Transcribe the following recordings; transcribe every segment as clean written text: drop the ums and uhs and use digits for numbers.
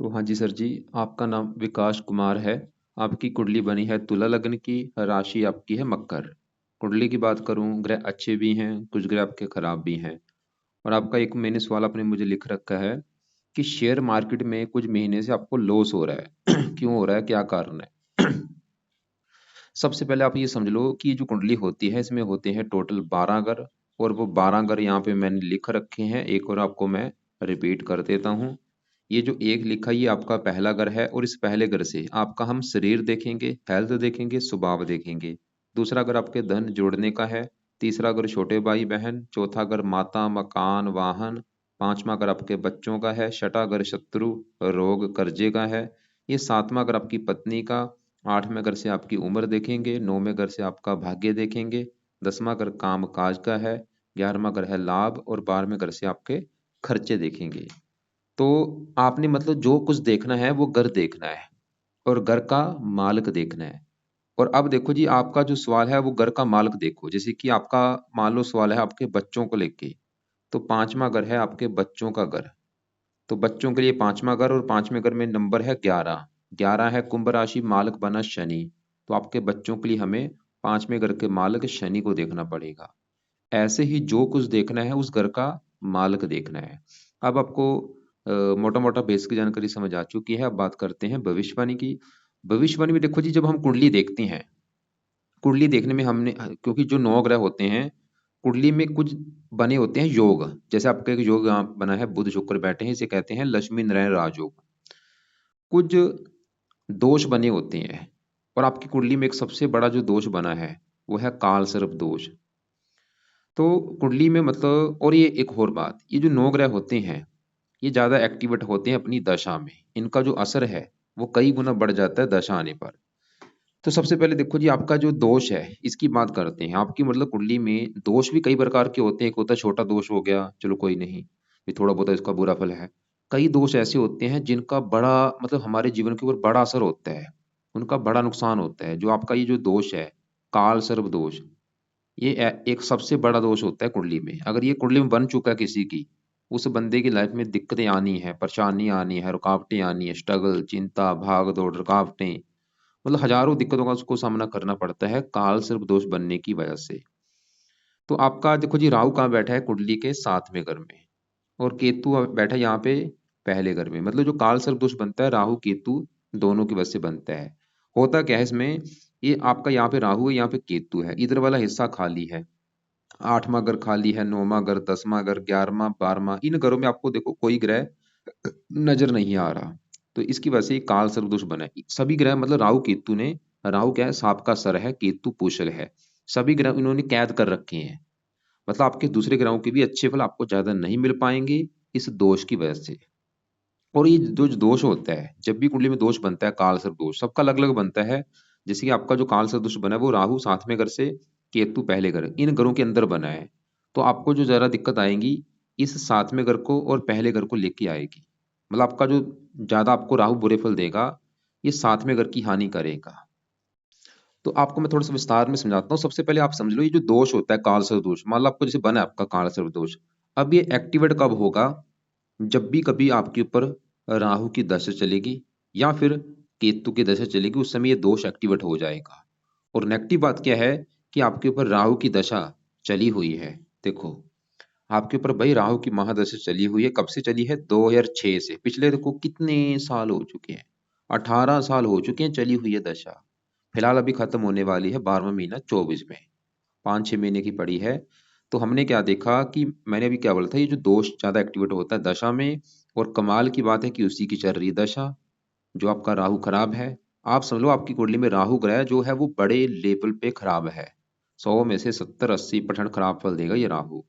तो हाँ जी सर जी, आपका नाम विकास कुमार है। आपकी कुंडली बनी है तुला लग्न की, राशि आपकी है मकर। कुंडली की बात करूं, ग्रह अच्छे भी हैं, कुछ ग्रह आपके खराब भी हैं। और आपका एक मैंने सवाल आपने मुझे लिख रखा है कि शेयर मार्केट में कुछ महीने से आपको लॉस हो रहा है। क्यों हो रहा है, क्या कारण है? सबसे पहले आप ये समझ लो कि ये जो कुंडली होती है इसमें होते हैं टोटल 12 घर। और वो 12 घर यहाँ पे मैंने लिख रखे हैं, एक और आपको मैं रिपीट कर देता हूँ। ये जो एक लिखा है ये आपका पहला घर है, और इस पहले घर से आपका हम शरीर देखेंगे, हेल्थ देखेंगे, स्वभाव देखेंगे। दूसरा घर आपके धन जोड़ने का है। तीसरा घर छोटे भाई बहन। चौथा घर माता, मकान, वाहन। पांचवा घर आपके बच्चों का है। छठा घर शत्रु, रोग, कर्जे का है। ये सातवां घर आपकी पत्नी का। आठवें घर से आपकी उम्र देखेंगे। नौवें घर से आपका भाग्य देखेंगे। दसवां घर काम काज का है। 11वां घर है लाभ। और 12वें घर से आपके खर्चे देखेंगे। तो आपने मतलब जो कुछ देखना है वो घर देखना है, और घर का मालिक देखना है। और अब देखो जी, आपका जो सवाल है वो घर का मालिक देखो। जैसे कि आपका मान लो सवाल है आपके बच्चों को लेके, तो पांचवा घर है आपके बच्चों का घर। तो बच्चों के लिए पांचवा घर, और पांचवें घर में नंबर है 11। 11 है कुंभ राशि, मालिक बना शनि। तो आपके बच्चों के लिए हमें पांचवें घर के मालिक शनि को देखना पड़ेगा। ऐसे ही जो कुछ देखना है उस घर का मालिक देखना है। अब आपको मोटा मोटा बेसिक जानकारी समझ आ चुकी है। अब बात करते हैं भविष्यवाणी की। भविष्यवाणी में देखो जी, जब हम कुंडली देखते हैं, कुंडली देखने में हमने क्योंकि जो 9 ग्रह होते हैं कुंडली में कुछ बने होते हैं योग। जैसे आपका एक योग यहाँ बना है, बुध शुक्र बैठे हैं, इसे कहते हैं लक्ष्मी नारायण राजयोग। कुछ दोष बने होते हैं, और आपकी कुंडली में एक सबसे बड़ा जो दोष बना है वो है काल सर्प दोष। तो कुंडली में मतलब, और ये एक और बात, ये जो 9 ग्रह होते हैं ये ज्यादा एक्टिवेट होते हैं अपनी दशा में। इनका जो असर है वो कई गुना बढ़ जाता है दशा आने पर। तो सबसे पहले देखो जी, आपका जो दोष है इसकी बात करते हैं। आपकी मतलब कुंडली में दोष भी कई प्रकार के होते हैं। एक होता है छोटा दोष हो गया, चलो कोई नहीं, ये थोड़ा बहुत इसका बुरा फल है। कई दोष ऐसे होते हैं जिनका बड़ा मतलब हमारे जीवन के ऊपर बड़ा असर होता है, उनका बड़ा नुकसान होता है। जो आपका ये जो दोष है, काल सर्प दोष, ये एक सबसे बड़ा दोष होता है कुंडली में। अगर ये कुंडली में बन चुका है किसी की, उस बंदे की लाइफ में दिक्कतें आनी है, परेशानी आनी है, रुकावटें आनी है, स्ट्रगल, चिंता, भाग दौड़, रुकावटें, मतलब हजारों दिक्कतों का उसको सामना करना पड़ता है काल सर्प दोष बनने की वजह से। तो आपका देखो जी, राहु कहाँ बैठा है कुंडली के 7वें घर में, और केतु बैठा है यहाँ पे पहले घर में। मतलब जो काल सर्प दोष बनता है राहु केतु दोनों की वजह से बनता है। होता क्या है इसमें, ये आपका यहाँ पे राहु है, यहाँ पे केतु है, इधर वाला हिस्सा खाली है। 8वां घर खाली है, 9वां घर, 10वां घर, 11वां, 12वां, इन घरों में आपको देखो कोई ग्रह नजर नहीं आ रहा। तो इसकी वजह से काल सर्प दोष बना है। सभी ग्रह मतलब राहु केतु ने, राहु क्या है, सांप का सर है, केतु पूषल है, सभी ग्रह इन्होंने कैद कर रखे हैं। मतलब आपके दूसरे ग्रहों के भी अच्छे फल आपको ज्यादा नहीं मिल पाएंगे इस दोष की वजह से। और ये जो जो दोष होता है, जब भी कुंडली में दोष बनता है काल सर्प दोष, सबका अलग अलग बनता है। जैसे कि आपका जो काल सर्प दोष बना है वो राहु 7वें घर से, केतु पहले घर, इन घरों के अंदर बना है। तो आपको जो ज्यादा दिक्कत आएगी इस 7वें घर को और पहले घर को लेके आएगी। मतलब आपका जो ज्यादा आपको राहु बुरे फल देगा, ये 7वें घर की हानि करेगा। तो आपको मैं थोड़ा सा विस्तार में समझाता हूँ। सबसे पहले आप समझ लो, ये जो दोष होता है काल सर्प दोष, मान लो आपको जैसे बना है आपका काल सर्प दोष, अब ये एक्टिवेट कब होगा, जब भी कभी आपके ऊपर राहु की दशा चलेगी या फिर केतु की दशा चलेगी, उस समय ये दोष एक्टिवेट हो जाएगा। और नेगेटिव बात क्या है कि आपके ऊपर राहु की दशा चली हुई है। देखो, आपके ऊपर भाई राहु की महादशा चली हुई है। कब से चली है? 2006 से। पिछले देखो कितने साल हो चुके हैं, 18 साल हो चुके हैं चली हुई है दशा। फिलहाल अभी खत्म होने वाली है 12वां महीना 24 में, 5-6 महीने की पड़ी है। तो हमने क्या देखा कि मैंने अभी क्या बोला था, ये जो दोष ज्यादा एक्टिवेट होता है दशा में। और कमाल की बात है कि उसी की चल रही दशा, जो आपका राहु खराब है। आप समझ लो आपकी कुंडली में राहु ग्रह जो है वो बड़े लेवल पे खराब है। 100 में से 70-80% खराब फल देगा ये राहु।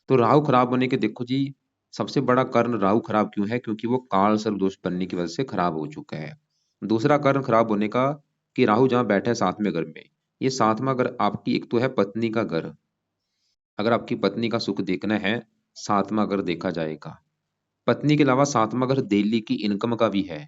तो राहु खराब होने के देखो जी, सबसे बड़ा कारण राहु खराब क्यों है, क्योंकि वो काल सर्प दोष बनने की वजह से खराब हो चुका है। दूसरा कारण खराब होने का कि राहु जहां बैठा है 7वें घर में, ये 7वां घर आपकी एक तो है पत्नी का घर। अगर आपकी पत्नी का सुख देखना है, 7वां घर देखा जाएगा। पत्नी के अलावा 7वां घर दिल्ली की इनकम का भी है।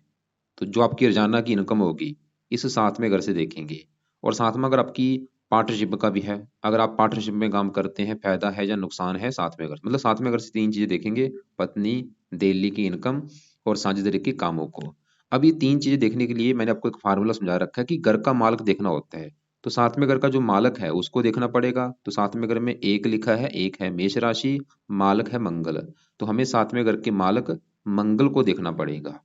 तो जो आपकी रोजाना की इनकम होगी इस 7वें घर से देखेंगे। और 7वां घर आपकी पार्टनरशिप का भी है। अगर आप पार्टनरशिप में काम करते हैं, फायदा है या नुकसान है, 7वें घर मतलब 7वें घर से तीन चीजें देखेंगे: पत्नी, दिल्ली की इनकम और साझेदारी के कामों को। अब ये तीन चीजें देखने के लिए मैंने आपको एक फार्मूला समझा रखा है कि घर का मालिक देखना होता है। तो सातवें घर का जो मालिक है उसको देखना पड़ेगा। तो सातवें घर में एक लिखा है, एक है मेष राशि, मालिक है मंगल। तो हमें सातवें घर के मालिक मंगल को देखना पड़ेगा।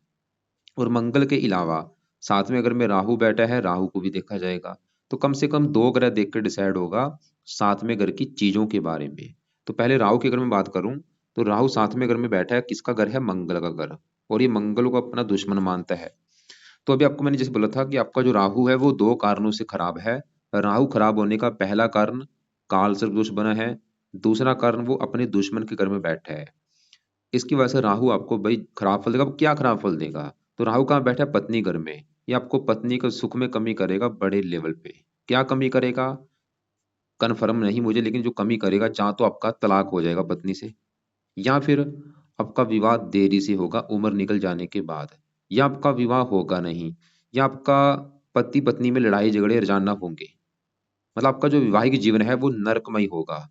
और मंगल के अलावा सातवें घर में राहु बैठा है, राहु को भी देखा जाएगा। तो कम से कम दो ग्रह देख कर डिसाइड होगा सातवें घर की चीजों के बारे में। तो पहले राहु के घर में बात करूं, तो राहु सातवें घर में बैठा है, किसका घर है? मंगल का घर। और ये मंगल को अपना दुश्मन मानता है। तो अभी आपको मैंने जैसे बोला था कि आपका जो राहु है वो दो कारणों से खराब है। राहु खराब होने का पहला कारण काल सर्प दोष बना है। दूसरा कारण वो अपने दुश्मन के घर में बैठा है। इसकी वजह से राहु आपको भाई खराब फल देगा। अब क्या खराब फल देगा? तो राहु कहाँ बैठा है? पत्नी घर में। ये आपको पत्नी के सुख में कमी करेगा बड़े लेवल पे। क्या कमी करेगा कन्फर्म नहीं मुझे, लेकिन जो कमी करेगा, चाहे तो आपका तलाक हो जाएगा पत्नी से, या फिर आपका विवाह देरी से होगा उम्र निकल जाने के बाद, या आपका विवाह होगा नहीं, या आपका पति पत्नी में लड़ाई झगड़े रोजाना होंगे। मतलब आपका जो वैवाहिक जीवन है वो नरकमय होगा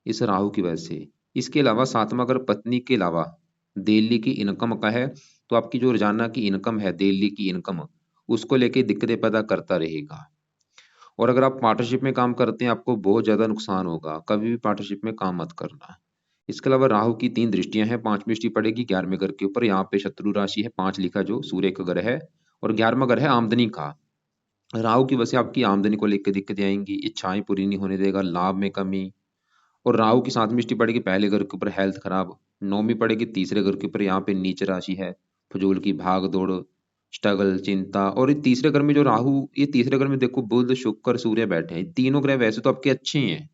इस राहु की वजह से। इसके अलावा सातवां अगर पत्नी के अलावा डेली की इनकम का है, तो आपकी जो रोजाना की इनकम है, डेली की इनकम, उसको लेके दिक्कतें पैदा करता रहेगा। और अगर आप पार्टनरशिप में काम करते हैं, आपको बहुत ज्यादा नुकसान होगा। कभी भी पार्टनरशिप में काम मत करना। इसके अलावा राहु की तीन दृष्टियां हैं। पांचवी दृष्टि पड़ेगी 11वें घर के ऊपर। यहाँ पे शत्रु राशि है, 5 लिखा, जो सूर्य का घर है। और 11वां घर है आमदनी का। राहु की वजह से आपकी आमदनी को लेकर दिक्कतें आएंगी, इच्छाएं पूरी नहीं होने देगा, लाभ में कमी। और राहु की 7वीं दृष्टि पड़ेगी पहले घर के ऊपर, हेल्थ खराब। 9वीं पड़ेगी तीसरे घर के ऊपर, यहाँ पे नीच राशि है, फजूल की भाग दौड़, स्ट्रगल, चिंता। और ये तीसरे घर में जो राहु, ये तीसरे घर में देखो बुध शुक्र सूर्य बैठे हैं। तीनों ग्रह वैसे तो आपके अच्छे हैं,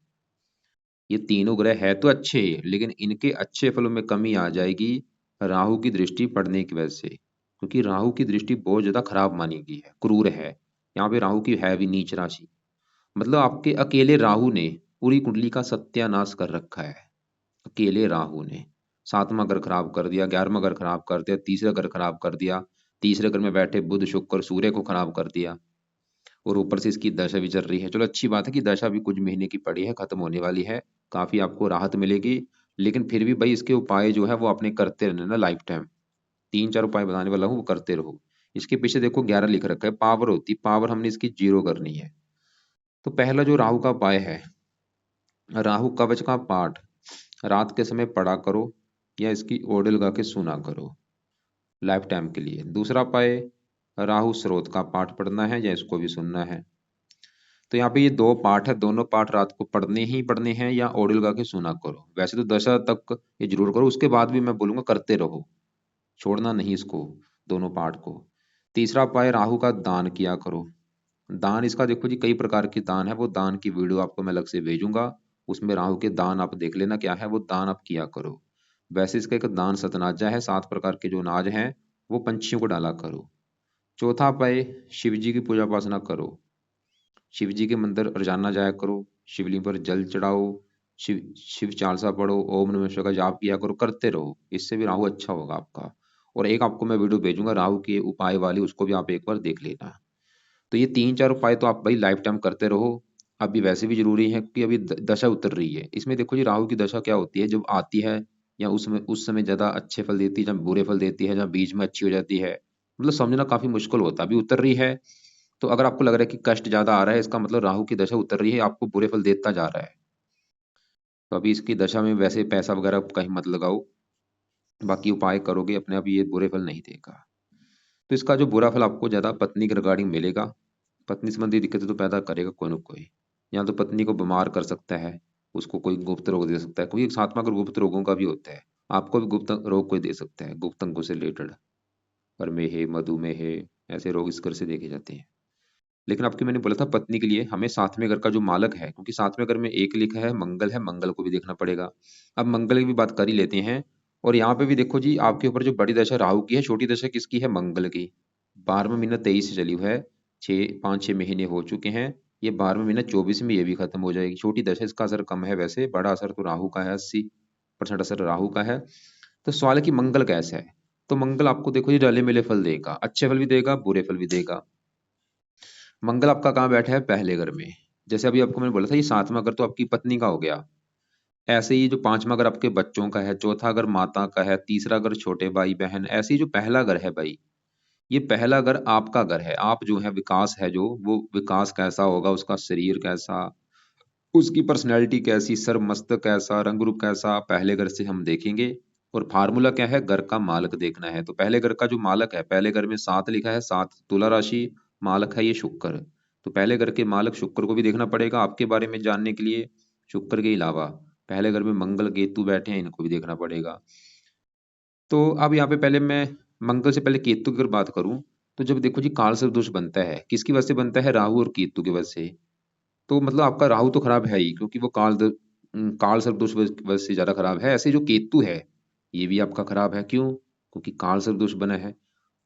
ये तीनों ग्रह है तो अच्छे, लेकिन इनके अच्छे फलों में कमी आ जाएगी राहु की दृष्टि पड़ने की वजह से। क्योंकि राहु की दृष्टि बहुत ज्यादा खराब मानी गई है, क्रूर है। यहाँ पे राहु की है भी नीच राशि। मतलब आपके अकेले राहु ने पूरी कुंडली का सत्यानाश कर रखा है। अकेले राहु ने सातवां घर खराब कर दिया, 11वां घर खराब कर दिया, तीसरा घर खराब कर दिया, तीसरे घर में बैठे बुध शुक्र सूर्य को खराब कर दिया। और ऊपर से इसकी दशा भी चल रही है। चलो अच्छी बात है कि दशा भी कुछ महीने की पड़ी है, खत्म होने वाली है, काफी आपको राहत मिलेगी। लेकिन फिर भी भाई इसके उपाय जो है वो आपने करते रहना ना लाइफ टाइम। 3-4 उपाय बताने वाला हूँ, वो करते रहो। इसके पीछे देखो 11 लिख रखा है, पावर होती, पावर हमने इसकी जीरो करनी है। तो पहला जो राहु का उपाय है, राहु कवच का पाठ रात के समय पढ़ा करो, या इसकी ऑडियो लगा के सुना करो लाइफ टाइम के लिए। दूसरा उपाय, राहु स्रोत का पाठ पढ़ना है या इसको भी सुनना है। तो यहाँ पे ये दो पाठ है, दोनों पाठ रात को पढ़ने ही पढ़ने हैं, या ऑडियो लगा के सुना करो। वैसे तो दशा तक ये जरूर करो, उसके बाद भी मैं बोलूंगा करते रहो, छोड़ना नहीं इसको, दोनों पाठ को। तीसरा उपाय, राहु का दान किया करो। दान इसका देखो जी, कई प्रकार के दान है, वो दान की वीडियो आपको मैं अलग से भेजूंगा। उसमें राहु के दान आप देख लेना क्या है, वो दान आप किया करो। वैसे इसका एक दान सतनाजा है, 7 प्रकार के जो अनाज हैं वो पंछियों को डाला करो। चौथा उपाय, शिव जी की पूजा उपासना करो। शिव जी के मंदिर रोजाना जाया करो, शिवलिंग पर जल चढ़ाओ, शिव शिव चालीसा पढ़ो, ओम नमः शिवाय का जाप किया करो, करते रहो। इससे भी राहु अच्छा होगा आपका। और एक आपको मैं वीडियो भेजूंगा राहु के उपाय वाली, उसको भी आप एक बार देख लेना। तो ये 3-4 उपाय तो आप भाई लाइफ टाइम करते रहो। अभी वैसे भी जरूरी है कि अभी दशा उतर रही है। इसमें देखो जी राहु की दशा क्या होती है, जब आती है या उसमें उस समय ज्यादा अच्छे फल देती है, जब बुरे फल देती है, जब बीच में अच्छी हो जाती है, मतलब समझना काफी मुश्किल होता है। अभी उतर रही है, तो अगर आपको लग रहा है कि कष्ट ज्यादा आ रहा है, इसका मतलब राहु की दशा उतर रही है, आपको बुरे फल देता जा रहा है। तो अभी इसकी दशा में वैसे पैसा वगैरह कहीं मत लगाओ, बाकी उपाय करोगे अपने आप, ये बुरे फल नहीं देगा। तो इसका जो बुरा फल आपको ज्यादा पत्नी के रिगार्डिंग मिलेगा। पत्नी संबंधी दिक्कतें तो पैदा करेगा कोई ना कोई। या तो पत्नी को बीमार कर सकता है, उसको कोई गुप्त रोग दे सकता है, कोई साथ में अगर गुप्त रोगों का भी होता है, आपको भी गुप्त रोग कोई दे सकता है, गुप्त अंगों से रिलेटेड, प्रमेह, मधुमेह, ऐसे रोग इस घर से देखे जाते हैं। लेकिन आपकी मैंने बोला था पत्नी के लिए हमें सातवें घर का जो मालक है, क्योंकि सातवें घर में एक लिखा है, मंगल को भी देखना पड़ेगा। अब मंगल की भी बात कर ही लेते हैं। और यहाँ पे भी देखो जी, आपके ऊपर जो बड़ी दशा राहु की है, छोटी दशा किसकी है? मंगल की। 12वां महीना 23 से चली हुई है, 5-6 महीने हो चुके हैं। ये 12वां महीना 24 में ये भी खत्म हो जाएगी। छोटी दशा, इसका असर कम है, वैसे बड़ा असर तो राहु का है, 80% असर राहु का है। तो सवाल है कि मंगल कैसा है? तो मंगल आपको देखो जी रले मिले फल देगा, अच्छे फल भी देगा, बुरे फल भी देगा। मंगल आपका कहाँ बैठा है? पहले घर में। जैसे अभी आपको मैंने बोला था, ये 7वां घर तो आपकी पत्नी का हो गया, ऐसे ही जो पांचवा घर आपके बच्चों का है, चौथा घर माता का है, तीसरा घर छोटे भाई बहन, ऐसे ही जो पहला घर है भाई, ये पहला घर आपका घर है। आप जो है विकास है, जो वो विकास कैसा होगा, उसका शरीर कैसा, उसकी पर्सनैलिटी कैसी, सर मस्तक कैसा, रंग रूप कैसा, पहले घर से हम देखेंगे। और फार्मूला क्या है, घर का मालक देखना है। तो पहले घर का जो मालक है, पहले घर में 7 लिखा है, 7 तुला राशि, मालक है ये शुक्र। तो पहले घर के मालक शुक्र को भी देखना पड़ेगा आपके बारे में जानने के लिए। शुक्र के अलावा पहले घर में मंगल केतु बैठे हैं, इनको भी देखना पड़ेगा। तो अब यहाँ पे पहले मैं मंगल से पहले केतु की अगर बात करूं, तो जब देखो जी काल सर्प दोष बनता है, किसकी वजह से बनता है, राहु और केतु की वजह से। तो मतलब आपका राहु तो खराब है ही, क्योंकि वो काल सर्प दोष वजह से ज्यादा खराब है। ऐसे जो केतु है, ये भी आपका खराब है। क्यों? क्योंकि काल सर्प दोष बना है।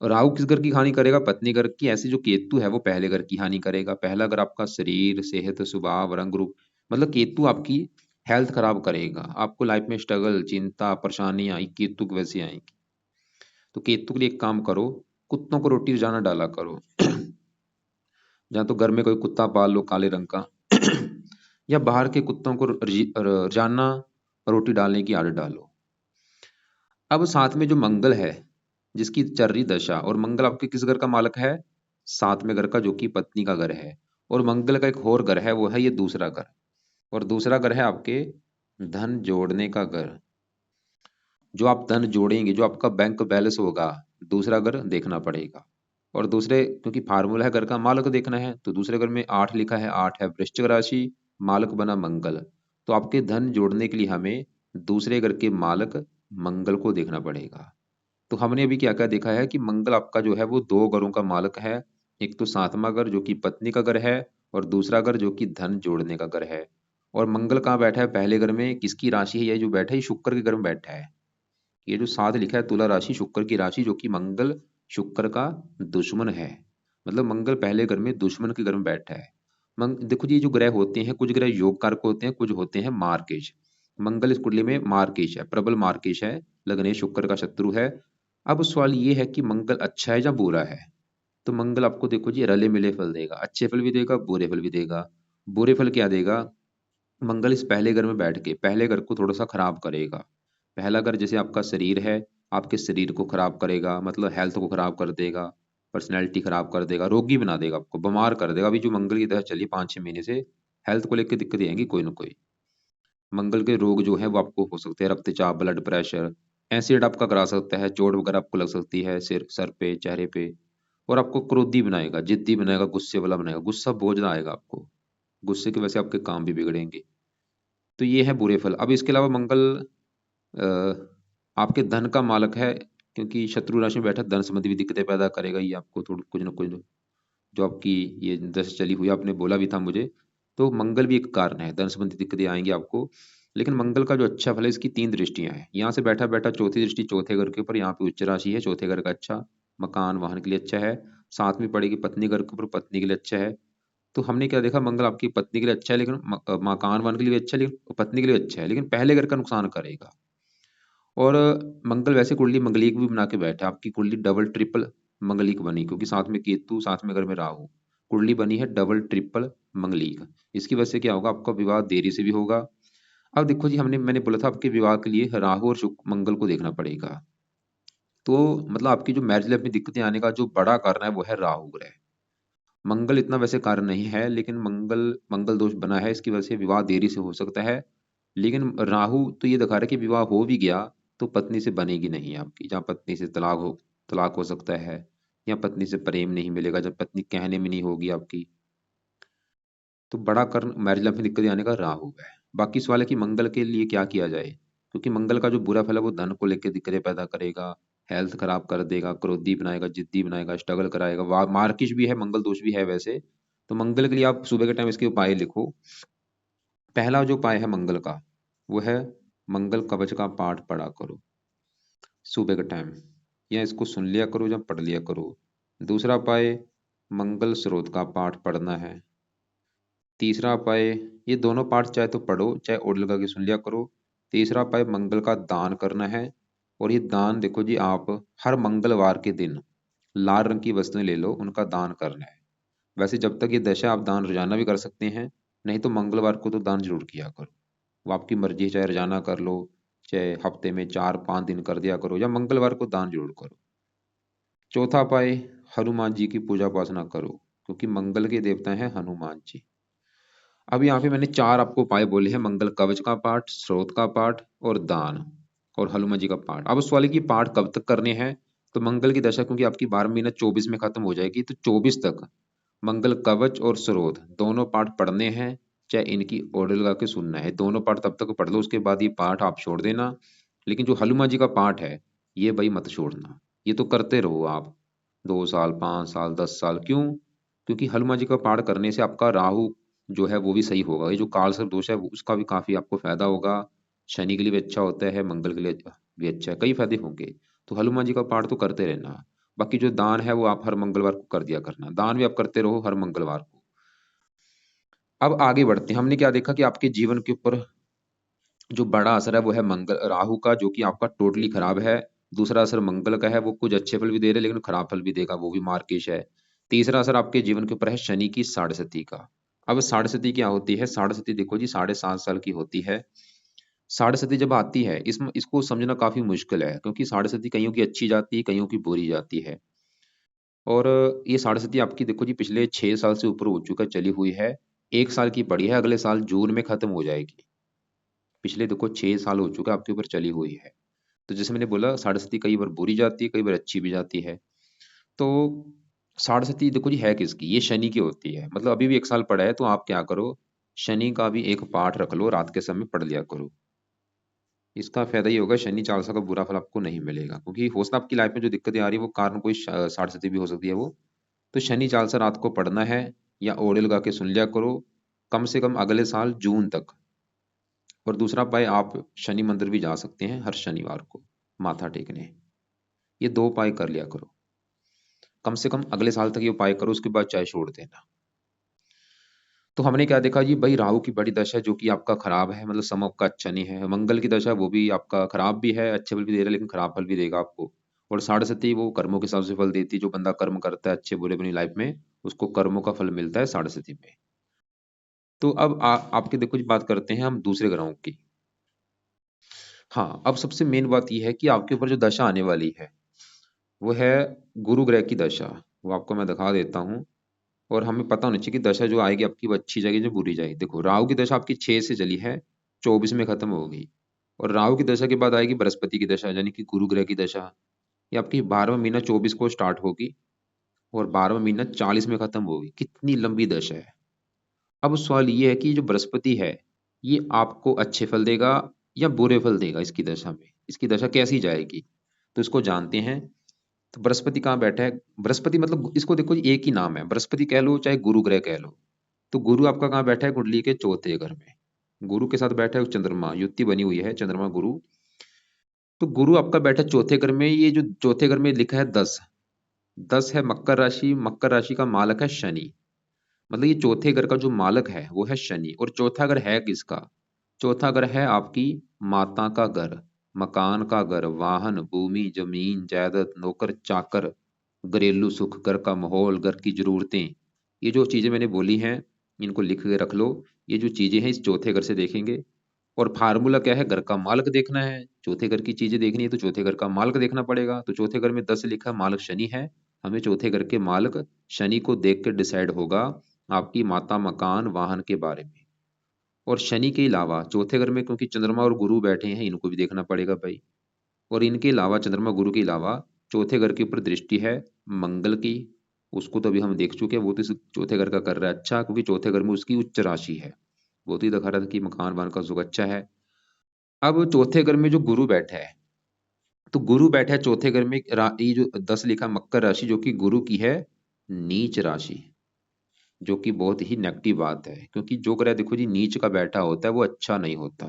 और राहु किस घर की हानि करेगा, पत्नी घर की। ऐसे जो केतु है वो पहले घर की हानि करेगा। पहला घर आपका शरीर, सेहत, स्वभाव, रंग रूप, मतलब केतु आपकी हेल्थ खराब करेगा। आपको लाइफ में स्ट्रगल, चिंता, परेशानियां केतु की वजह से आएंगी। तो केतु के लिए एक काम करो, कुत्तों को रोटी रोजाना डाला करो। या तो घर में कोई कुत्ता पाल लो काले रंग का, या बाहर के कुत्तों को रोजाना रोटी डालने की आदत डालो। अब साथ में जो मंगल है, जिसकी चल रही दशा, और मंगल आपके किस घर का मालक है, सातवें घर का, जो कि पत्नी का घर है। और मंगल का एक और घर है, वो है ये दूसरा घर। और दूसरा घर है आपके धन जोड़ने का घर। जो आप धन जोड़ेंगे, जो आपका बैंक बैलेंस होगा, दूसरा घर देखना पड़ेगा। और दूसरे, क्योंकि फार्मूला है घर का मालक देखना है, तो दूसरे घर में 8 लिखा है, 8 है वृश्चिक राशि, मालक बना मंगल। तो आपके धन जोड़ने के लिए हमें दूसरे घर के मालक मंगल को देखना पड़ेगा। तो हमने अभी क्या क्या देखा है कि मंगल आपका जो है वो 2 घरों का मालक है। एक तो सातवां घर जो कि पत्नी का घर है, और दूसरा घर जो कि धन जोड़ने का घर है। और मंगल कहाँ बैठा है, पहले घर में। किसकी राशि है ये जो बैठा है, ये शुक्र के घर में बैठा है। ये जो 7 लिखा है, तुला राशि, शुक्र की राशि, जो कि मंगल शुक्र का दुश्मन है। मतलब मंगल पहले घर में दुश्मन के घर में बैठा है। देखो जी, ये जो ग्रह होते हैं, कुछ ग्रह योग कारक होते हैं, कुछ होते हैं मार्केश। मंगल इस कुंडली में मार्केश है, प्रबल मार्केश है, लग्नेश शुक्र का शत्रु है। अब सवाल ये है कि मंगल अच्छा है या बुरा है। तो मंगल आपको देखो जी रले मिले फल देगा, अच्छे फल भी देगा, बुरे फल भी देगा। बुरे फल क्या देगा, मंगल इस पहले घर में बैठ के पहले घर को थोड़ा सा खराब करेगा। पहला घर जैसे आपका शरीर है, आपके शरीर को खराब करेगा, मतलब हेल्थ को खराब कर देगा, पर्सनैलिटी खराब कर देगा, रोगी बना देगा, आपको बीमार कर देगा। अभी जो मंगल की तरह चलिए 5-6 महीने से हेल्थ को लेकर दिक्कतें आएंगी कोई ना कोई। मंगल के रोग जो है वो आपको हो सकते हैं, रक्तचाप, ब्लड प्रेशर, एसिड आपका करा सकता है, चोट वगैरह आपको लग सकती है सिर सर पे, चेहरे पे। और आपको क्रोधी बनाएगा, जिद्दी बनाएगा, गुस्से वाला बनाएगा, गुस्सा बहुत ज्यादा आएगा आपको। गुस्से की वजह से आपके काम भी बिगड़ेंगे। तो ये है बुरे फल। अब इसके अलावा मंगल अ, आपके धन का मालक है, क्योंकि शत्रु राशि में बैठा धन संबंधी भी दिक्कतें पैदा करेगा ये आपको, थोड़ी कुछ ना कुछ। जो आपकी ये दशा चली हुई, आपने बोला भी था मुझे। तो मंगल भी एक कारण है, धन संबंधी दिक्कतें आएंगी आपको। लेकिन मंगल का जो अच्छा फल है, इसकी 3 दृष्टियां हैं। यहाँ से बैठा बैठा चौथी दृष्टि चौथे घर के ऊपर, यहाँ पे उच्च राशि है, चौथे घर का अच्छा, मकान वाहन के लिए अच्छा है। साथ में पड़ेगी पत्नी घर के ऊपर, पत्नी के लिए अच्छा है। तो हमने क्या देखा, मंगल आपकी पत्नी के लिए अच्छा है, लेकिन मकान वाहन के लिए भी अच्छा है, लेकिन पत्नी के लिए अच्छा है, लेकिन पहले घर का नुकसान करेगा। और मंगल वैसे कुंडली मंगलिक भी बना के बैठा है, आपकी कुंडली डबल ट्रिपल मंगलिक बनी, क्योंकि साथ में केतु, साथ में घर में राहु, कुंडली बनी है डबल ट्रिपल मंगलिक। इसकी वजह से क्या होगा, आपका विवाह देरी से भी होगा। अब देखो जी, मैंने बोला था आपके विवाह के लिए राहु और शुक्र मंगल को देखना पड़ेगा। तो मतलब आपकी जो मैरिज लाइफ में दिक्कतें आने का जो बड़ा कारण है वो है राहु ग्रह। मंगल इतना वैसे कारण नहीं है, लेकिन मंगल मंगल दोष बना है, इसकी वजह से विवाह देरी से हो सकता है। लेकिन राहु तो ये दिखा रहा है कि विवाह हो भी गया तो पत्नी से बनेगी नहीं आपकी। जहाँ पत्नी से तलाक हो सकता है, या पत्नी से प्रेम नहीं मिलेगा, जब पत्नी कहने में नहीं होगी आपकी। तो बड़ा कारण मैरिज लाइफ में दिक्कत आने का राहु है। बाकी सवाल है कि मंगल के लिए क्या किया जाए, क्योंकि मंगल का जो बुरा फल है वो धन को लेकर दिक्कतें पैदा करेगा, हेल्थ खराब कर देगा, क्रोधी बनाएगा, जिद्दी बनाएगा, स्ट्रगल कराएगा, मार्किश भी है, मंगल दोष भी है वैसे। तो मंगल के लिए आप सुबह के टाइम इसके उपाय लिखो। पहला जो उपाय है मंगल का, वो है मंगल कवच का पाठ पढ़ा करो सुबह के टाइम, या इसको सुन लिया करो या पढ़ लिया करो। दूसरा उपाय, मंगल स्रोत का पाठ पढ़ना है। तीसरा उपाय, ये दोनों पाठ चाहे तो पढ़ो, चाहे ओड लगा के सुन लिया करो। तीसरा उपाय, मंगल का दान करना है। और ये दान देखो जी, आप हर मंगलवार के दिन लाल रंग की वस्तुएं ले लो, उनका दान करना है। वैसे जब तक ये दशा, आप दान रोजाना भी कर सकते हैं, नहीं तो मंगलवार को तो दान जरूर किया करो। वो आपकी मर्जी है, चाहे रोजाना कर लो, चाहे हफ्ते में 4-5 दिन कर दिया करो, या मंगलवार को दान जरूर करो। चौथा उपाय, हनुमान जी की पूजा उपासना करो, क्योंकि मंगल के देवता हैं हनुमान जी। अब यहाँ पे मैंने 4 आपको उपाय बोले हैं, मंगल कवच का पाठ, स्रोत का पाठ, और दान, और हनुमान जी का पाठ। अब उस वाले की पाठ कब तक करने हैं? तो मंगल की दशा क्योंकि आपकी 12 महीना 24 में खत्म हो जाएगी, तो 24 तक मंगल कवच और स्रोत दोनों पाठ पढ़ने हैं, चाहे इनकी ऑर्डर लगा के सुनना है। दोनों पाठ तब तक पढ़ लो, उसके बाद ये पाठ आप छोड़ देना। लेकिन जो हनुमान जी का पाठ है, ये भाई मत छोड़ना, ये तो करते रहो आप 2 साल, 5 साल, 10 साल। क्यों? क्योंकि हनुमान जी का पाठ करने से आपका राहु जो है वो भी सही होगा, ये जो काल सर्प दोष है उसका भी काफी आपको फायदा होगा। शनि के लिए भी अच्छा होता है, मंगल के लिए भी अच्छा है, कई फायदे होंगे। तो हनुमान जी का पाठ तो करते रहना। बाकी जो दान है वो आप हर मंगलवार को कर दिया करना, दान भी आप करते रहो हर मंगलवार को। अब आगे बढ़ते हैं। हमने क्या देखा कि आपके जीवन के ऊपर जो बड़ा असर है वो है मंगल राहु का, जो कि आपका टोटली खराब है। दूसरा असर मंगल का है, वो कुछ अच्छे फल भी दे रहे हैं लेकिन खराब फल भी देगा, वो भी मार्किश है। तीसरा असर आपके जीवन के ऊपर है शनि की साढ़े सती का। अब साढ़े सती क्या होती है? साढ़े सती देखो जी, 7.5 साल की होती है। साढ़े सती जब आती है, इसको समझना काफी मुश्किल है, क्योंकि साढ़े सती कईयों की अच्छी जाती है, कईयों की बुरी जाती है। और ये साढ़े सती आपकी देखो जी पिछले 6 साल से ऊपर हो चुका चली हुई है। 1 साल की पड़ी है, अगले साल जून में खत्म हो जाएगी। पिछले देखो 6 साल हो चुका आपके ऊपर चली हुई है। तो जैसे मैंने बोला, साढ़े सती कई बार बुरी जाती है, कई बार अच्छी भी जाती है। तो साढ़े सती देखो जी है किसकी? ये शनि की होती है। मतलब अभी भी 1 साल पड़ा है, तो आप क्या करो, शनि का भी एक पाठ रख लो, रात के समय पढ़ लिया करो। इसका फायदा ये होगा, शनि चालीसा का बुरा फल आपको नहीं मिलेगा, क्योंकि हो सकता है आपकी लाइफ में जो दिक्कतें आ रही है वो कारण कोई साढ़े सती भी हो सकती है वो। तो शनि चालीसा रात को पढ़ना है, या ओढ़े लगा के सुन लिया करो, कम से कम अगले साल जून तक। और दूसरा उपाय, आप शनि मंदिर भी जा सकते हैं हर शनिवार को माथा टेकने। ये 2 उपाय कर लिया करो, कम से कम अगले साल तक ये उपाय करो, उसके बाद चाहे छोड़ देना। तो हमने क्या देखा जी भाई, राहु की बड़ी दशा जो कि आपका खराब है, मतलब समय आपका अच्छा नहीं है। मंगल की दशा वो भी आपका खराब भी है, अच्छे फल भी दे रहा है लेकिन खराब फल भी देगा आपको। और साढ़े सती वो कर्मों के हिसाब से फल देती है, जो बंदा कर्म करता है अच्छे बुरे अपनी लाइफ में, उसको कर्मों का फल मिलता है साढ़े सती में। तो अब आपके देखो जी, बात करते हैं हम दूसरे ग्रहों की। हाँ, अब सबसे मेन बात यह है कि आपके ऊपर जो दशा आने वाली है वो है गुरु ग्रह की दशा। वो आपको मैं दिखा देता हूँ। और हमें पता होना चाहिए कि दशा जो आएगी आपकी वो अच्छी जाएगी जो बुरी जाएगी। देखो, राहु की दशा आपकी 6 से चली है, 24 में खत्म होगी। और राहु की दशा के बाद आएगी बृहस्पति की दशा, यानी कि गुरु ग्रह की दशा। ये आपकी 12वां महीना 24 को स्टार्ट होगी, और 12वां महीना 40 में खत्म होगी। कितनी लंबी दशा है। अब सवाल ये है कि जो बृहस्पति है, ये आपको अच्छे फल देगा या बुरे फल देगा इसकी दशा में? इसकी दशा कैसी जाएगी, तो इसको जानते हैं। तो बृहस्पति कहाँ बैठा है? बृहस्पति मतलब इसको देखो जी, एक ही नाम है, बृहस्पति कह लो चाहे गुरु ग्रह कह लो। तो गुरु आपका कहाँ बैठा है? कुंडली के चौथे घर में। गुरु के साथ बैठा है चंद्रमा, युति बनी हुई है चंद्रमा गुरु। तो गुरु आपका बैठा है चौथे घर में। ये जो चौथे घर में लिखा है 10, 10 है मकर राशि। मकर राशि का मालक है शनि। मतलब ये चौथे घर का जो मालक है वो है शनि। और चौथा घर है किसका? चौथा घर है आपकी माता का घर, मकान का घर, वाहन, भूमि, जमीन, जायदाद, नौकर चाकर, घरेलू सुख, घर का माहौल, घर की जरूरतें। ये जो चीजें मैंने बोली हैं, इनको लिख के रख लो। ये जो चीजें हैं इस चौथे घर से देखेंगे। और फार्मूला क्या है? घर का मालक देखना है, चौथे घर की चीजें देखनी है तो चौथे घर का मालक देखना पड़ेगा। तो चौथे घर में 10 लिखा है, मालक शनि है। हमें चौथे घर के मालक शनि को देख के डिसाइड होगा आपकी माता, मकान, वाहन के बारे में। और शनि के अलावा चौथे घर में क्योंकि चंद्रमा और गुरु बैठे हैं, इनको भी देखना पड़ेगा भाई। और इनके अलावा चंद्रमा गुरु के अलावा चौथे घर के ऊपर दृष्टि है मंगल की। उसको तो अभी हम देख चुके हैं, वो तो इस चौथे घर का कर रहा है अच्छा, क्योंकि चौथे घर में उसकी उच्च राशि है। वो तो ही दिखा रहा था कि मकान वान का सुख अच्छा है। अब चौथे घर में जो गुरु बैठा है, तो गुरु बैठा है चौथे घर में, ये जो 10 लिखा मकर राशि जो कि गुरु की है नीच राशि, जो कि बहुत ही नेगेटिव बात है। क्योंकि जो ग्रह देखो जी नीच का बैठा होता है वो अच्छा नहीं होता।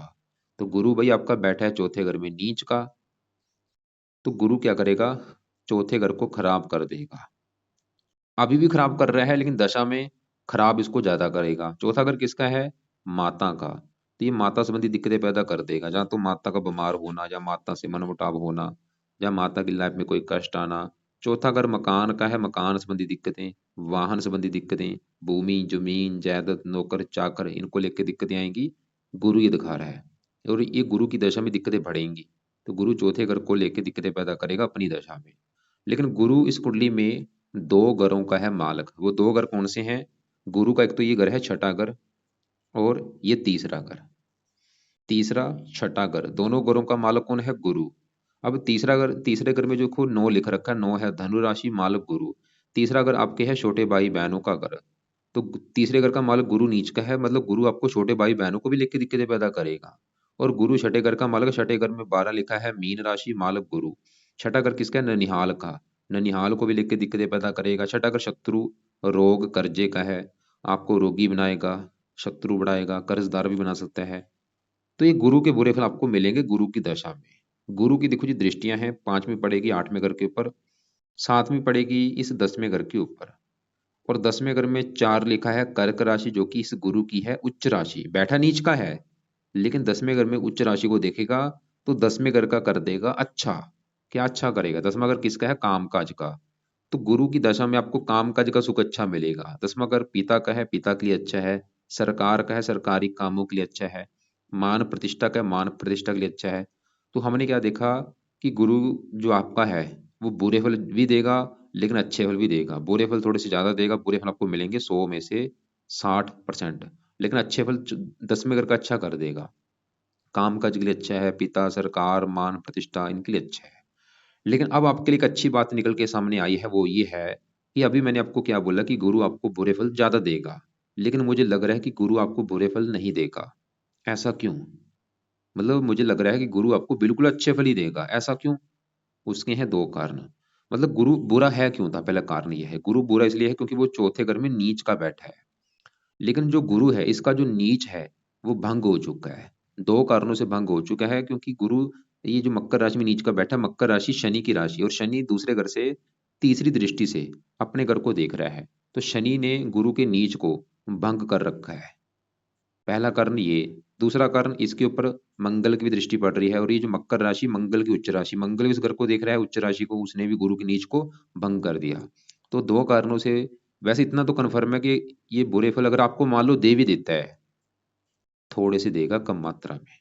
तो गुरु भाई आपका बैठा है चौथे घर में नीच का। तो गुरु क्या करेगा? चौथे घर को खराब कर देगा। अभी भी खराब कर रहा है लेकिन दशा में खराब इसको ज्यादा करेगा। चौथा घर किसका है? माता का। तो ये माता संबंधी दिक्कतें पैदा कर देगा, जहाँ तो माता का बीमार होना, या माता से मनमुटाव होना, या माता की लाइफ में कोई कष्ट आना। चौथा घर मकान का है, मकान संबंधी दिक्कतें, वाहन संबंधी दिक्कतें, भूमि, जमीन, जायदाद, नौकर चाकर, इनको लेकर दिक्कतें आएंगी। गुरु ये दिखा रहा है। और ये गुरु की दशा में दिक्कतें बढ़ेंगी। तो गुरु चौथे घर को लेकर दिक्कतें पैदा करेगा अपनी दशा में। लेकिन गुरु इस कुंडली में दो घरों का है मालक। वो दो घर कौन से हैं? गुरु का एक तो ये घर है छठा घर, और ये तीसरा घर। तीसरा छठा घर, दोनों घरों का मालक कौन है? गुरु। अब तीसरा घर, तीसरे घर में जो खुद 9 लिख रखा है, 9 है धनु राशि, मालक गुरु। तीसरा घर आपके है छोटे भाई बहनों का घर। तो तीसरे घर का मालक गुरु नीच का है, मतलब गुरु आपको छोटे भाई बहनों को भी लेकर दिक्कतें पैदा करेगा। और गुरु छठे घर का मालक, छठे घर में 12 लिखा है मीन राशि, मालक गुरु। छठा घर किसका है? ननिहाल का। ननिहाल को भी लेकर दिक्कतें पैदा करेगा। छठा घर शत्रु, रोग, कर्जे का है। आपको रोगी बनाएगा, शत्रु बढ़ाएगा, कर्जदार भी बना सकता है। तो ये गुरु के बुरे फल आपको मिलेंगे गुरु की दशा में। गुरु की देखो जी दृष्टियां हैं, पांचवीं पड़ेगी 8वें घर के ऊपर, सातवीं पड़ेगी इस 10वें घर के ऊपर। और 10वें घर में 4 लिखा है कर्क राशि, जो कि इस गुरु की है उच्च राशि। बैठा नीच का है, लेकिन 10वें घर में उच्च राशि को देखेगा तो 10वें घर का कर देगा अच्छा। क्या अच्छा करेगा? 10वां घर किसका है? काम काज का। तो गुरु की दशा में आपको काम काज का सुख अच्छा मिलेगा। 10वां घर पिता का है, पिता के लिए अच्छा है। सरकार का है, सरकारी कामों के लिए अच्छा है। मान प्रतिष्ठा का है, मान प्रतिष्ठा के लिए अच्छा है। तो हमने क्या देखा कि गुरु जो आपका है वो बुरे फल भी देगा, लेकिन अच्छे फल भी देगा। बुरे फल थोड़े से ज्यादा देगा, बुरे फल आपको मिलेंगे 100 में से 60%। लेकिन अच्छे फल 10वें घर का अच्छा कर देगा। काम काज के लिए अच्छा है, पिता, सरकार, मान प्रतिष्ठा, इनके लिए अच्छा है। लेकिन अब आपके लिए एक अच्छी बात निकल के सामने आई है, वो ये है कि अभी मैंने आपको क्या बोला कि गुरु आपको बुरे फल ज्यादा देगा, लेकिन मुझे लग रहा है कि गुरु आपको बुरे फल नहीं देगा। ऐसा क्यों? मतलब मुझे लग रहा है कि गुरु आपको बिल्कुल अच्छे फल ही देगा। ऐसा क्यों? उसके हैं दो कारण। मतलब गुरु बुरा है क्यों था? पहला कारण यह है, गुरु बुरा इसलिए है क्योंकि वो चौथे घर में नीच का बैठा है। लेकिन जो गुरु है, इसका जो नीच है वो भंग हो चुका है। दो कारणों से भंग हो चुका है, क्योंकि गुरु ये जो मकर राशि में नीच का बैठा है, मकर राशि शनि की राशि, और शनि दूसरे घर से तीसरी दृष्टि से अपने घर को देख रहा है। तो शनि ने गुरु के नीच को भंग कर रखा है। पहला कारण ये। दूसरा कारण, इसके ऊपर मंगल की भी दृष्टि पड़ रही है, और ये जो मकर राशि मंगल की उच्च राशि, मंगल इस घर को देख रहा है उच्च राशि को, उसने भी गुरु के नीच को भंग कर दिया। तो दो कारणों से। वैसे इतना तो कन्फर्म है कि ये बुरे फल अगर आपको मान लो दे भी देता है, थोड़े से देगा, कम मात्रा में।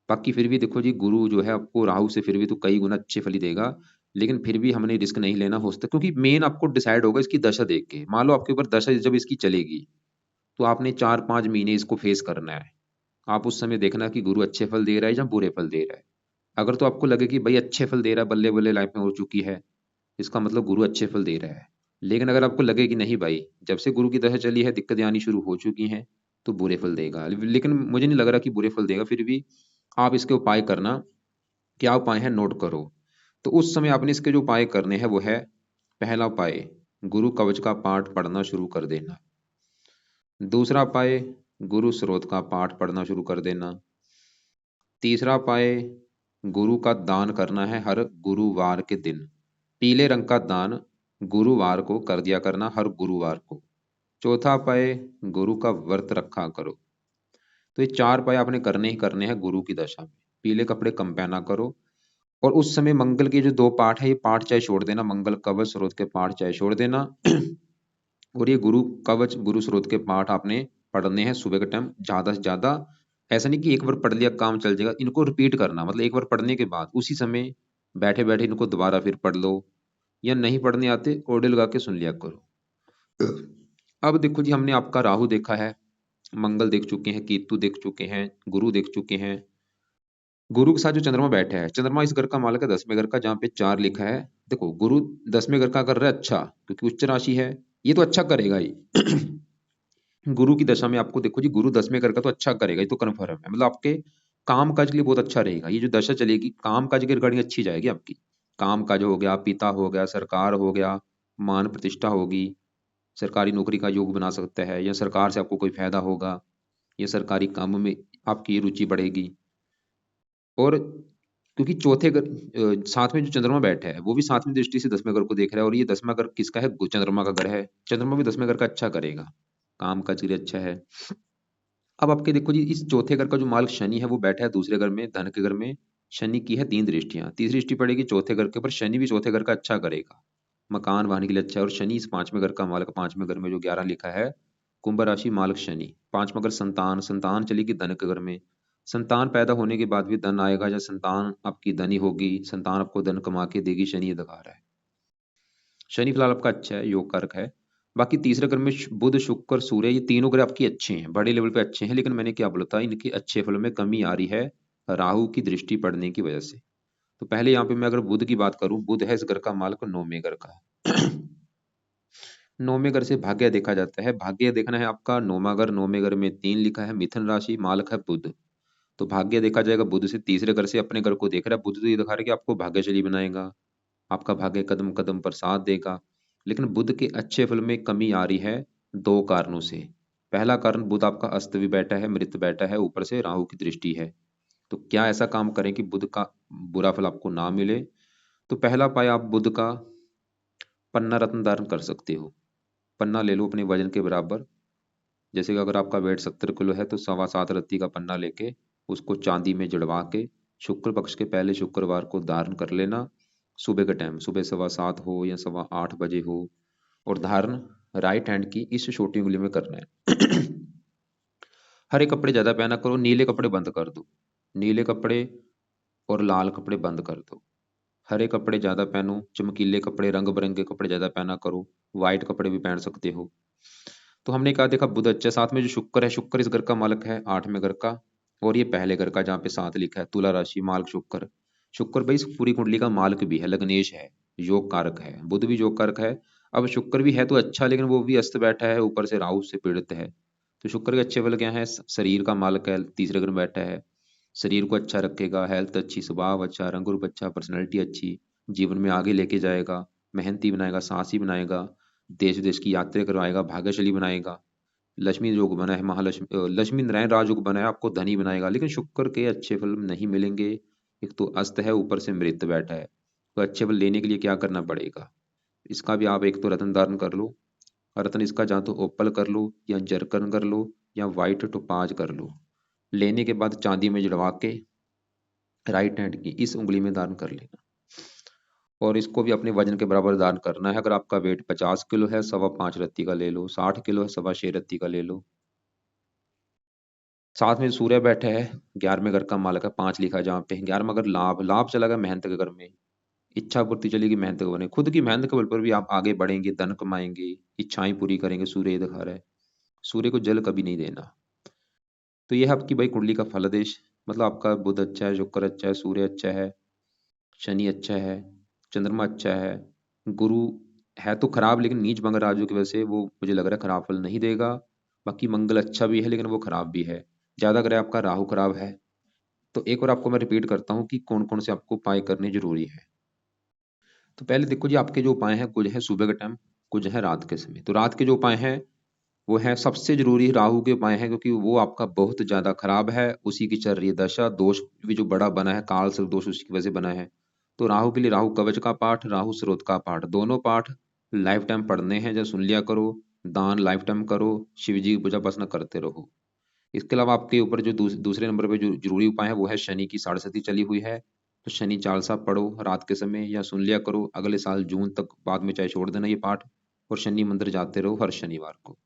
बाकी फिर भी देखो जी, गुरु जो है आपको राहु से फिर भी तो कई गुना अच्छे फल ही देगा। लेकिन फिर भी हमने रिस्क नहीं लेना हो सकता, क्योंकि मेन आपको डिसाइड होगा इसकी दशा देख के। मान लो आपके ऊपर दशा जब इसकी चलेगी, तो आपने 4-5 महीने इसको फेस करना है। आप उस समय देखना कि गुरु अच्छे फल दे रहा है या बुरे फल दे रहा है। अगर तो आपको लगे कि भाई अच्छे फल दे रहा है, बल्ले बल्ले लाइफ में हो चुकी है, इसका मतलब गुरु अच्छे फल दे रहा है। लेकिन अगर आपको लगे कि नहीं भाई, जब से गुरु की दशा चली है दिक्कतें आनी शुरू हो चुकी हैं, तो बुरे फल देगा। लेकिन मुझे नहीं लग रहा कि बुरे फल देगा। फिर भी आप इसके उपाय करना। क्या उपाय है, नोट करो। तो उस समय आपने इसके जो उपाय करने हैं वो है, पहला उपाय, गुरु कवच का पाठ पढ़ना शुरू कर देना। दूसरा उपाय, गुरु स्रोत का पाठ पढ़ना शुरू कर देना। तीसरा उपाय, गुरु का दान करना है हर गुरुवार के दिन। पीले रंग का दान गुरुवार को कर दिया करना, हर गुरुवार को। चौथा उपाय, गुरु का व्रत रखा करो। तो ये 4 उपाय आपने करने ही करने हैं गुरु की दशा में। पीले कपड़े कम पहना करो। और उस समय मंगल के जो 2 पाठ है, ये पाठ चाहे छोड़ देना, मंगल कवच स्रोत के पाठ चाहे छोड़ देना। और ये गुरु कवच, गुरु स्रोत के पाठ आपने पढ़ने हैं सुबह के टाइम ज्यादा से ज्यादा। ऐसा नहीं कि एक बार पढ़ लिया काम चल जाएगा, इनको रिपीट करना। मतलब एक बार पढ़ने के बाद उसी समय बैठे बैठे इनको दोबारा फिर पढ़ लो, या नहीं पढ़ने आते ऑडियो लगा के सुन लिया करो। अब देखो जी, हमने आपका राहु देखा है, मंगल देख चुके हैं, केतु देख चुके हैं, गुरु देख चुके हैं। गुरु के साथ जो चंद्रमा बैठा है, चंद्रमा इस घर का मालक है 10वें घर का, जहाँ पे 4 लिखा है। देखो गुरु 10वें घर का कर रहा है अच्छा, क्योंकि उच्च राशि है, ये तो अच्छा करेगा ही। गुरु की दशा में आपको देखो जी, गुरु 10वें घर का तो अच्छा करेगा, ये तो कन्फर्म है। मतलब आपके काम काज के लिए बहुत अच्छा रहेगा। ये जो दशा चलेगी काम काज की रिगार्डिंग अच्छी जाएगी आपकी। काम काज हो गया, पिता हो गया, सरकार हो गया, मान प्रतिष्ठा होगी, सरकारी नौकरी का योग बना सकता है, या सरकार से आपको कोई फायदा होगा, या सरकारी काम में आपकी रुचि बढ़ेगी। और क्योंकि साथ में जो चंद्रमा बैठा है वो भी 7वीं दृष्टि से 10वें घर को देख रहा है, और ये 10वां घर किसका है? चंद्रमा का घर है। चंद्रमा भी 10वें घर का अच्छा करेगा, काम काज के लिए अच्छा है। अब आपके देखो जी, इस चौथे घर का जो मालिक शनि है वो बैठा है दूसरे घर में, धन के घर में। शनि की है 3 दृष्टियां, तीसरी दृष्टि पड़ेगी चौथे घर के ऊपर। शनि भी चौथे घर का अच्छा करेगा, मकान वाहन के लिए अच्छा है। और शनि इस 5वें घर का मालिक, 5वें घर में जो 11 लिखा है, कुंभ राशि मालिक शनि। 5वां घर संतान, संतान चलेगी धन के घर में। संतान पैदा होने के बाद भी धन आएगा, या संतान आपकी धनी होगी, संतान आपको धन कमा के देगी, शनि ये दिखा रहा है। शनि फिलहाल आपका अच्छा है, योग कारक है। बाकी तीसरे घर में बुध शुक्र सूर्य, ये तीनों ग्रह आपकी अच्छे हैं, बड़े लेवल पे अच्छे हैं, लेकिन मैंने क्या बोला था, इनके अच्छे फलों में कमी आ रही है राहु की दृष्टि पड़ने की वजह से। तो पहले यहाँ पे मैं अगर बुध की बात करूं, बुध है इस घर का मालक, नौवें घर का है। नौवें घर से भाग्य देखा जाता है, भाग्य देखना है आपका नौवां घर, नौवें घर में 3 लिखा है, मिथुन राशि, मालक है बुध। तो भाग्य देखा जाएगा बुध से, तीसरे घर से अपने घर को देख रहा है बुध, तो ये दिखा रहा है कि आपको भाग्यशाली बनाएगा, आपका भाग्य कदम कदम पर साथ देगा। लेकिन बुध के अच्छे फल में कमी आ रही है 2 कारणों से। पहला कारण, बुध आपका अस्त भी बैठा है, मृत बैठा है, ऊपर से राहु की दृष्टि है। तो क्या ऐसा काम करें कि बुध का बुरा फल आपको ना मिले? तो पहला उपाय, आप बुध का पन्ना रत्न धारण कर सकते हो। पन्ना ले लो अपने वजन के बराबर, जैसे कि अगर आपका वेट 70 किलो है तो 7.25 रत्ती का पन्ना लेके उसको चांदी में जड़वा के शुक्र पक्ष के पहले शुक्रवार को धारण कर लेना। सुबह के टाइम, सुबह 7:15 हो या 8:15 हो, और धारण राइट हैंड की इस छोटी उंगली में करना है। हरे कपड़े ज्यादा पहना करो, नीले कपड़े बंद कर दो। नीले कपड़े और लाल कपड़े बंद कर दो। हरे कपड़े ज्यादा पहनो, चमकीले कपड़े, रंग बिरंगे कपड़े ज्यादा पहना करो, व्हाइट कपड़े भी पहन सकते हो। तो हमने कहा, देखा बुध अच्छा, साथ में जो शुक्र है, शुक्र इस घर का मालक है, 8वें घर का, और ये पहले घर का जहाँ पे 7 लिखा है, तुला राशि, मालक शुक्र। शुक्र भाई इस पूरी कुंडली का मालक भी है, लग्नेश है, योग कारक है, बुध भी योग कारक है। अब शुक्र भी है तो अच्छा, लेकिन वो भी अस्त बैठा है, ऊपर से राहु से पीड़ित है। तो शुक्र के अच्छे फल क्या है, शरीर का मालक है, तीसरे घर में बैठा है, शरीर को अच्छा रखेगा, हेल्थ अच्छी, स्वभाव अच्छा, रंग रूप अच्छा, पर्सनैलिटी अच्छी, जीवन में आगे लेके जाएगा, मेहनती बनाएगा, साहसी बनाएगा, देश देश की यात्रा करवाएगा, भाग्यशाली बनाएगा। लक्ष्मी योग बना है, महालक्ष्मी लक्ष्मी नारायण राजयोग बना है, आपको धनी बनाएगा। लेकिन शुक्र के अच्छे फल नहीं मिलेंगे, एक तो अस्त है, ऊपर से मृत बैठा है। तो अच्छे फल लेने के लिए क्या करना पड़ेगा, इसका भी आप एक तो रत्न धारण कर लो। रत्न इसका या तो ओपल कर लो, या जरकन कर लो, या व्हाइट टोपाज कर लो। लेने के बाद चांदी में जड़वा के राइट हैंड की इस उंगली में धारण कर लेना, और इसको भी अपने वजन के बराबर धारण करना है। अगर आपका वेट 50 किलो है, 5.25 रत्ती का ले लो, 60 किलो है, 6.25 रत्ती का ले लो। साथ में सूर्य बैठे है, 11वें घर का मालक है, 5 लिखा है जहाँ पे। 11वां घर लाभ, लाभ चला गया मेहनत के घर में, इच्छा पूर्ति चलेगी मेहनत के बने, खुद की मेहनत के बल पर भी आप आगे बढ़ेंगे, धन कमाएंगे, इच्छाएं पूरी करेंगे। सूर्य ये दिखा रहा है, सूर्य को जल कभी नहीं देना। तो ये है आपकी भाई कुंडली का फलादेश। मतलब आपका बुध अच्छा है, शुक्र अच्छा है, सूर्य अच्छा है, शनि अच्छा है, चंद्रमा अच्छा है, गुरु है तो खराब, लेकिन नीच मंगल राजयोग की वजह से वो मुझे लग रहा है खराब फल नहीं देगा। बाकी मंगल अच्छा भी है, लेकिन वो खराब भी है। ज्यादा ग्रह आपका राहु खराब है। तो एक बार आपको मैं रिपीट करता हूँ कि कौन कौन से आपको उपाय करने जरूरी है। तो पहले देखो जी, आपके जो उपाय हैं, कुछ है सुबह के टाइम, कुछ है रात के समय। तो रात के जो उपाय हैं वो है सबसे जरूरी राहु के उपाय हैं, क्योंकि वो आपका बहुत ज्यादा खराब है, उसी की चल रही है दशा, दोष भी जो बड़ा बना है, काल से दोष उसी की वजह से बना है। तो राहु के लिए राहु कवच का पाठ, राहु स्रोत का पाठ, दोनों पाठ लाइफ टाइम पढ़ने हैं, जब सुन लिया करो। दान लाइफ टाइम करो, शिव जी की पूजा उपासना करते रहो। इसके अलावा आपके ऊपर जो दूसरे नंबर पे जो जरूरी उपाय है वो है, शनि की 6.5 चली हुई है, तो शनि चालीसा पढ़ो रात के समय, या सुन लिया करो अगले साल जून तक, बाद में चाहे छोड़ देना ये पाठ। और शनि मंदिर जाते रहो हर शनिवार को।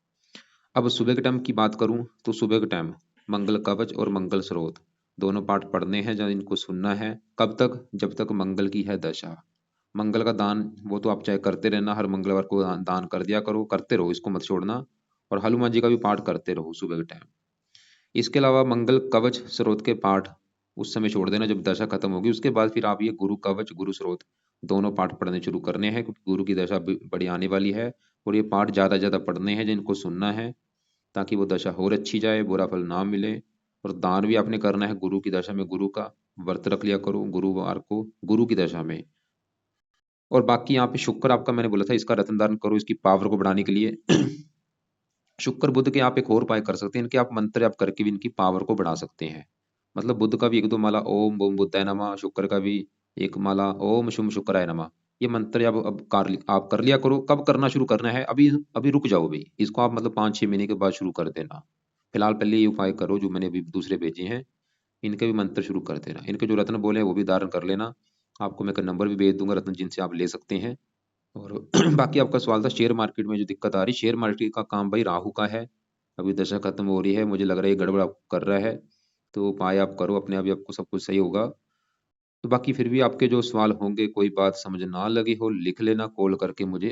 अब सुबह के टाइम की बात करूं, तो सुबह के टाइम मंगल कवच और मंगल स्रोत दोनों पाठ पढ़ने हैं, जब इनको सुनना है। कब तक, जब तक मंगल की है दशा। मंगल का दान वो तो आप चाहे करते रहना, हर मंगलवार को दान कर दिया करो, करते रहो, इसको मत छोड़ना। और हनुमान जी का भी पाठ करते रहो सुबह के टाइम। इसके अलावा मंगल कवच स्रोत के पाठ उस समय छोड़ देना जब दशा खत्म होगी, उसके बाद फिर आप ये गुरु कवच गुरु स्रोत दोनों पाठ पढ़ने शुरू करने हैं, क्योंकि गुरु की दशा बड़ी आने वाली है। और ये पाठ ज्यादा ज्यादा पढ़ने हैं, जिनको सुनना है, ताकि वो दशा और अच्छी जाए, बुरा फल ना मिले। और दान भी आपने करना है गुरु की दशा में, गुरु का व्रत रख लिया करो गुरुवार को गुरु की दशा में। और बाकी यहाँ पे शुक्र आपका मैंने बोला था, इसका रत्न धारण करो इसकी पावर को बढ़ाने के लिए। शुक्र बुध के आप एक और उपाय कर सकते हैं, इनके आप मंत्र आप करके भी इनकी पावर को बढ़ा सकते हैं। मतलब बुध का भी 1-2 माला ओम बम बुद्धाय नमः, शुक्र का भी एक माला ओम शुम शुक्राय नमः। ये मंत्र आप कर लिया करो। कब करना शुरू करना है, अभी अभी रुक जाओ भाई, इसको आप मतलब 5-6 महीने के बाद शुरू कर देना। फिलहाल पहले ये उपाय करो जो मैंने अभी दूसरे भेजे हैं, इनके भी मंत्र शुरू कर देना, इनके जो रत्न बोले हैं वो भी धारण कर लेना। आपको मैं नंबर भी भेज दूंगा रत्न जिनसे आप ले सकते हैं। और बाकी आपका सवाल था शेयर मार्केट में जो दिक्कत आ रही, शेयर मार्केट का काम भाई राहु का है। अभी दशा खत्म हो रही है, मुझे लग रहा है ये गड़बड़ कर रहा है। तो उपाय आप करो, अपने आप ही आपको सब कुछ सही होगा। तो बाकी फिर भी आपके जो सवाल होंगे, कोई बात समझ ना लगी हो, लिख लेना कॉल करके मुझे।